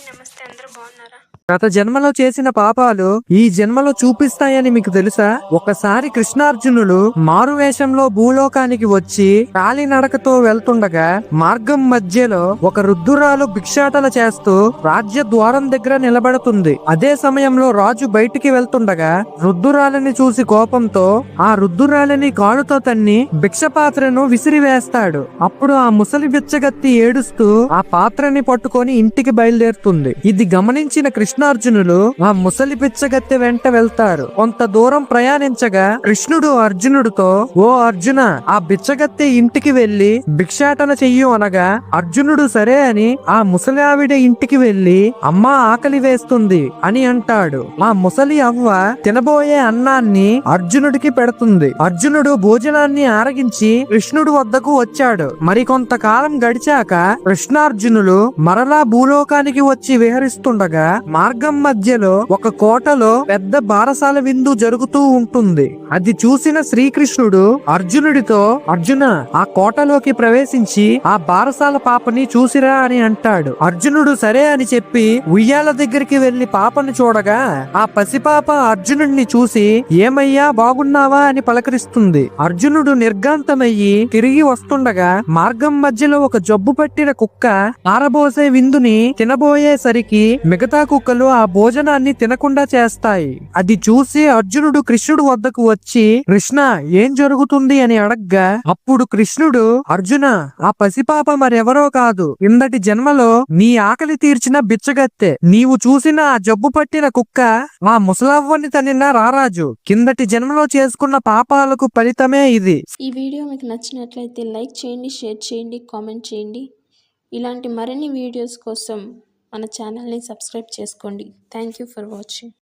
Hi నమస్తే అందరూ బాగున్నారా? గత జన్మలో చేసిన పాపాలు ఈ జన్మలో చూపిస్తాయని మీకు తెలుసా? ఒకసారి కృష్ణార్జునులు మారువేషంలో భూలోకానికి వచ్చి కాలినడకతో వెళ్తుండగా మార్గం మధ్యలో ఒక రుద్దురాలు భిక్షాటన చేస్తూ రాజ్య ద్వారం దగ్గర నిలబడుతుంది. అదే సమయంలో రాజు బయటికి వెళ్తుండగా రుద్దురాలిని చూసి కోపంతో ఆ రుద్దురాలిని కాలుతో తన్ని భిక్ష పాత్రను విసిరివేస్తాడు. అప్పుడు ఆ ముసలి బిచ్చగత్తి ఏడుస్తూ ఆ పాత్రని పట్టుకొని ఇంటికి బయలుదేరుతుంది. ఇది గమనించిన కృష్ణార్జునులు ఆ ముసలి బిచ్చగత్తె వెంట వెళ్తారు. కొంత దూరం ప్రయాణించగా కృష్ణుడు అర్జునుడితో, ఓ అర్జున, ఆ బిచ్చగత్తె ఇంటికి వెళ్లి భిక్షాటన చెయ్యు అనగా అర్జునుడు సరే అని ఆ ముసలి ఆవిడ ఇంటికి వెళ్లి అమ్మా ఆకలి వేస్తుంది అని అంటాడు. ఆ ముసలి అవ్వ తినబోయే అన్నాన్ని అర్జునుడికి పెడుతుంది. అర్జునుడు భోజనాన్ని ఆరగించి కృష్ణుడు వద్దకు వచ్చాడు. మరికొంతకాలం గడిచాక కృష్ణార్జునులు మరలా భూలోకానికి వచ్చి విహరిస్తుండగా మార్గం మధ్యలో ఒక కోటలో పెద్ద బారసాల విందు జరుగుతూ ఉంటుంది. అది చూసిన శ్రీకృష్ణుడు అర్జునుడితో, అర్జున, ఆ కోటలోకి ప్రవేశించి ఆ బారసాల పాపని చూసిరా అని అంటాడు. అర్జునుడు సరే అని చెప్పి ఉయ్యాల దగ్గరికి వెళ్లి పాపను చూడగా ఆ పసిపాప అర్జునుడిని చూసి ఏమయ్యా బాగున్నావా అని పలకరిస్తుంది. అర్జునుడు నిర్ఘాంతమయ్యి తిరిగి వస్తుండగా మార్గం మధ్యలో ఒక జబ్బు పట్టిన కుక్క ఆరబోసే విందుని తినబోయేసరికి మిగతా కుక్కలు ఆ భోజనాన్ని తినకుండా చేస్తాయి. అది చూసి అర్జునుడు కృష్ణుడు వద్దకు వచ్చి, కృష్ణ, ఏం జరుగుతుంది అని అడగ్గా అప్పుడు కృష్ణుడు, అర్జున, ఆ పసిపాప మరెవరో కాదు, కిందటి జన్మలో నీ ఆకలి తీర్చిన బిచ్చగత్తె. నీవు చూసిన ఆ జబ్బు పట్టిన కుక్క ఆ ముసలవ్వని తనిన రారాజు. కిందటి జన్మలో చేసుకున్న పాపాలకు ఫలితమే ఇది. ఈ వీడియో మీకు నచ్చినట్లయితే లైక్ చేయండి, షేర్ చేయండి, కామెంట్ చేయండి. ఇలాంటి మరిన్ని వీడియోస్ కోసం మన ఛానల్ని సబ్స్క్రైబ్ చేసుకోండి. Thank you for watching.